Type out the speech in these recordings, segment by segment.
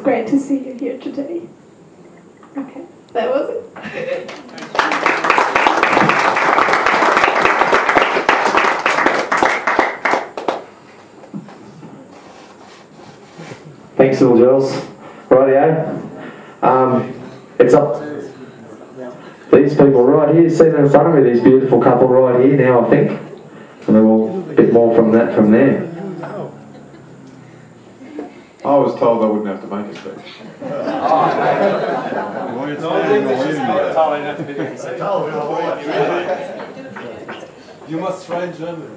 great to see you here today. Okay, that was it. Thanks, little girls. Rightio. It's up. These people right here, sitting in front of me, these beautiful couple right here now, I think. And then we'll a bit more from that from there. I was told I wouldn't have to make a speech. You must try in German.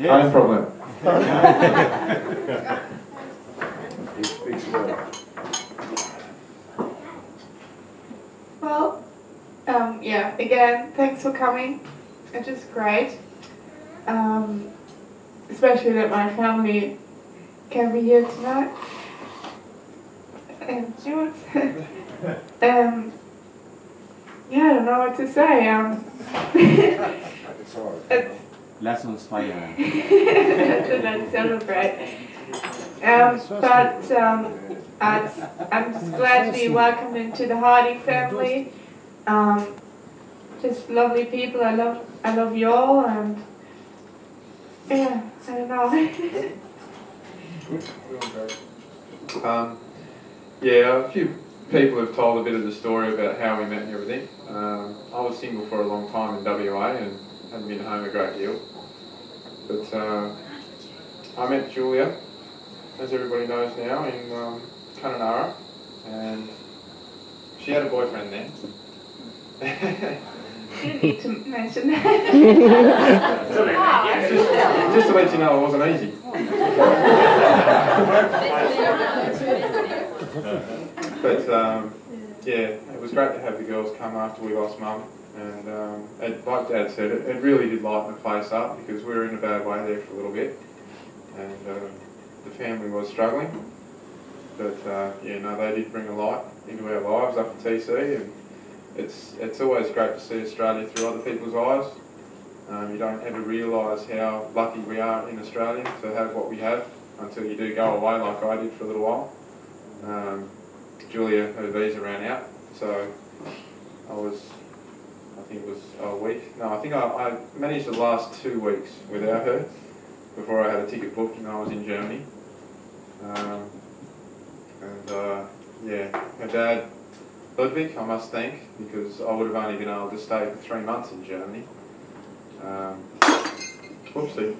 Kein Problem. He speaks well. Well, yeah, again, thanks for coming. It's just great. Especially that my family can be here tonight. And Jules. Yeah, I don't know what to say. Lass uns feiern. Let's celebrate. I'm just glad to be welcomed into the Harding family. Just lovely people. I love you all, and yeah, I don't know. Yeah, a few people have told a bit of the story about how we met and everything. I was single for a long time in WA and hadn't been home a great deal. But I met Julia, as everybody knows now, in Kununurra, and she had a boyfriend then. You need to mention that. just to let you know it wasn't easy. But yeah, it was great to have the girls come after we lost Mum, and like Dad said, it really did lighten the place up because we were in a bad way there for a little bit, and the family was struggling. But yeah, no, they did bring a light into our lives up at TC, and it's always great to see Australia through other people's eyes. You don't ever realise how lucky we are in Australia to have what we have until you do go away, like I did for a little while. Julia, her visa ran out, so I think it was a week. No, I think I managed the last 2 weeks without her before I had a ticket booked and I was in Germany. Yeah, her dad, Ludwig, I must thank, because I would have only been able to stay for 3 months in Germany. Whoopsie.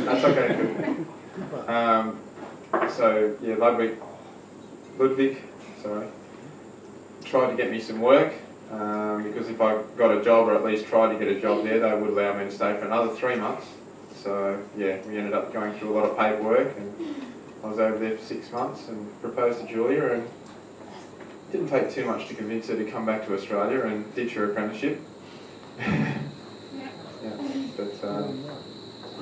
That's okay. So yeah, Ludwig, sorry, tried to get me some work, because if I got a job, or at least tried to get a job there, they would allow me to stay for another 3 months. So yeah, we ended up going through a lot of paperwork, and I was over there for 6 months and proposed to Julia, and it didn't take too much to convince her to come back to Australia and ditch her apprenticeship. Yeah, but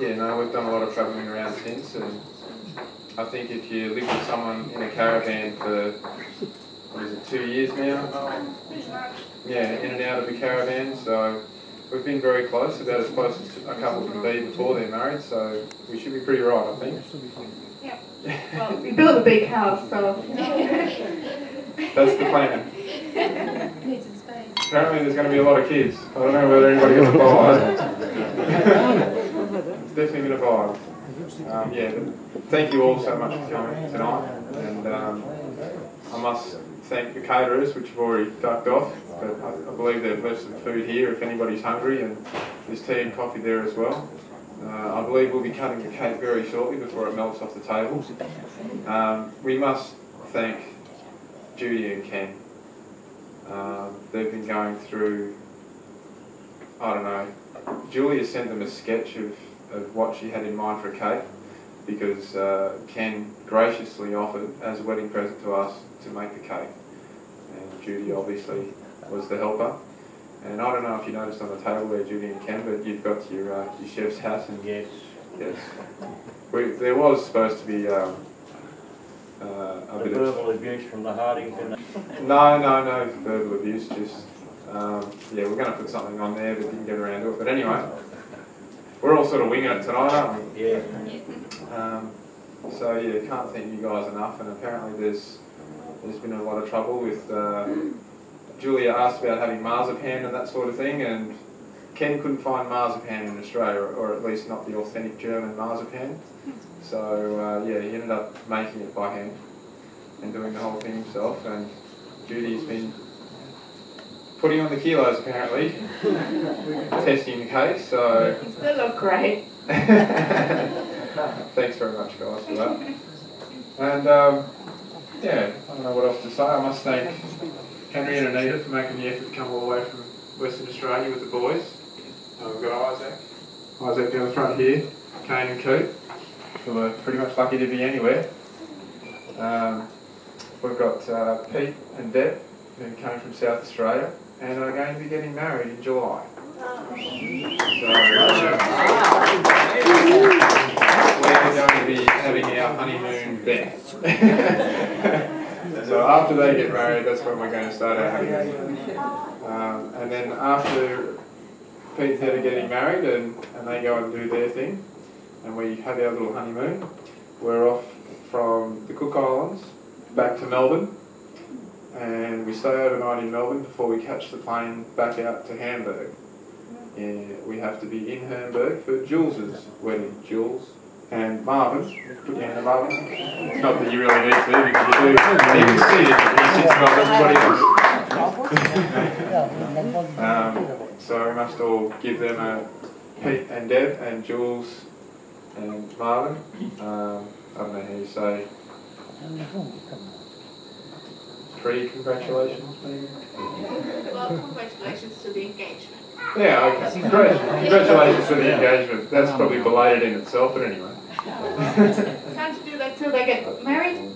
yeah, no, we've done a lot of travelling around since, and I think if you live with someone in a caravan for, what is it, 2 years now? Yeah, in and out of a caravan, so we've been very close, about as close as a couple can be before they're married, so we should be pretty right, I think. Yeah. Well, we built a big house, so... That's the plan. Apparently there's going to be a lot of kids. I don't know whether anybody's going to buy it. It's definitely going to buy it. Yeah, thank you all so much for coming tonight, and I must thank the caterers, which have already ducked off, but I believe they've left some food here if anybody's hungry, and there's tea and coffee there as well. I believe we'll be cutting the cake very shortly before it melts off the table. We must thank Judy and Ken. They've been going through, I don't know, Julia sent them a sketch of what she had in mind for a cake, because Ken graciously offered as a wedding present to us to make the cake, and Judy obviously was the helper. And I don't know if you noticed on the table there, Judy and Ken, but you've got your chef's hat, and yes, there was supposed to be a bit of verbal abuse from the Hardings. No verbal abuse. Just yeah, we're going to put something on there, but didn't get around to it. But anyway, we're all sort of winging it tonight, aren't we? Yeah. So yeah, can't thank you guys enough. And apparently there's been a lot of trouble with. Julia asked about having marzipan and that sort of thing, and Ken couldn't find marzipan in Australia, or at least not the authentic German marzipan. So yeah, he ended up making it by hand and doing the whole thing himself. And Judy's been putting on the kilos apparently, testing the case. So You still look great. thanks very much, guys, for that. And yeah, I don't know what else to say. I must thank Henry and Anita for making the effort to come all the way from Western Australia with the boys. We've got Isaac down the front here, Kane and Coop, who are pretty much lucky to be anywhere. We've got Pete and Deb, who came from South Australia, and are going to be getting married in July. So, we're going to be having our honeymoon then. So after they get married, that's when we're going to start our honeymoon. And then after Pete and Deb are getting married and they go and do their thing, and we have our little honeymoon, we're off from the Cook Islands back to Melbourne, and we stay overnight in Melbourne before we catch the plane back out to Hamburg. We have to be in Hamburg for Jules's wedding. Jules and Marvin, put your hand up, Marvin. It's not that you really need to, because you do. You can see it, he sits above everybody else. So we must all give them a Pete and Deb and Jules and Marvin. I don't know how you say. Pre-congratulations, maybe? Well, congratulations to the engagement. Yeah, okay. Congratulations to the engagement. That's probably belated in itself, but anyway. Can't you do that till they get married?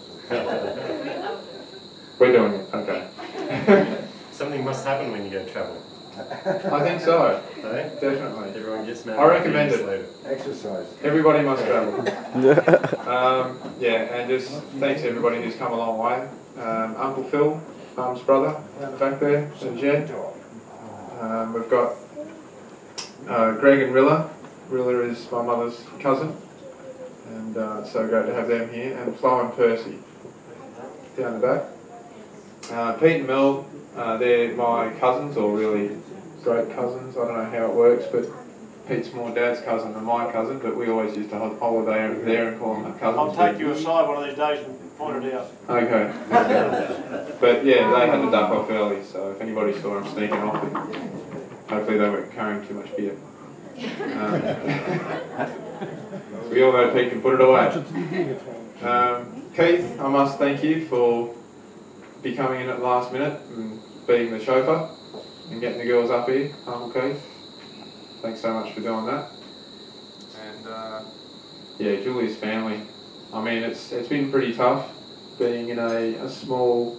We're doing it, okay. Something must happen when you go travel. I think so. Right? Definitely. Everyone gets married. I recommend it. Later. Exercise. Everybody must travel. Yeah, and just thanks to everybody who's come a long way. Uncle Phil, Mum's brother, back there, and Jed. We've got Greg and Rilla. Rilla is my mother's cousin, and it's so great to have them here. And Flo and Percy down the back. Pete and Mel, they're my cousins, or really great cousins. I don't know how it works, but Pete's more Dad's cousin than my cousin, but we always used to holiday over there and call them cousins. I'll take you aside one of these days and point it out. Okay. But yeah, they had to duck off early, so if anybody saw them sneaking off, hopefully they weren't carrying too much beer. We all know Pete can put it away. Keith, I must thank you for coming in at the last minute and being the chauffeur and getting the girls up here, Uncle Keith. Thanks so much for doing that. And yeah, Julie's family. I mean, it's been pretty tough being in a small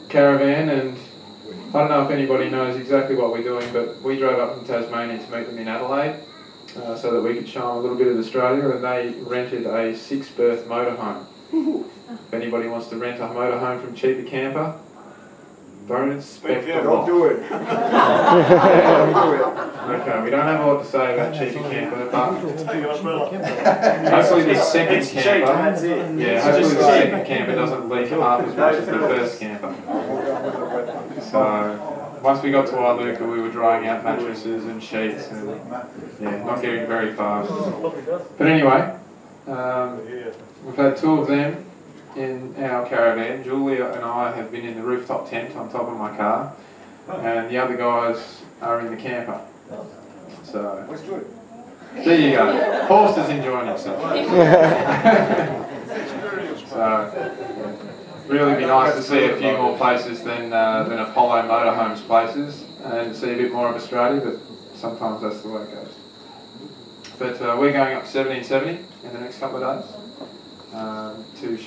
caravan, and I don't know if anybody knows exactly what we're doing, but we drove up from Tasmania to meet them in Adelaide so that we could show them a little bit of Australia, and they rented a 6-berth motorhome. If anybody wants to rent a motorhome from Cheaper Camper, don't expect a lot. Don't do it. Okay, we don't have a lot to say about Cheaper Camper, but Take an umbrella. hopefully the second camper, That's it. yeah, hopefully the second camper doesn't leak half as much as the first camper. So once we got to Iluka, we were drying out mattresses and sheets, and yeah, not getting very far. But anyway, we've had 2 of them in our caravan. Julia and I have been in the rooftop tent on top of my car, and the other guys are in the camper. So there you go. Horst is enjoying himself. So really be nice to see a few more places than Apollo Motorhomes places, and see a bit more of Australia, but sometimes that's the way it goes. But we're going up 1770 in the next couple of days to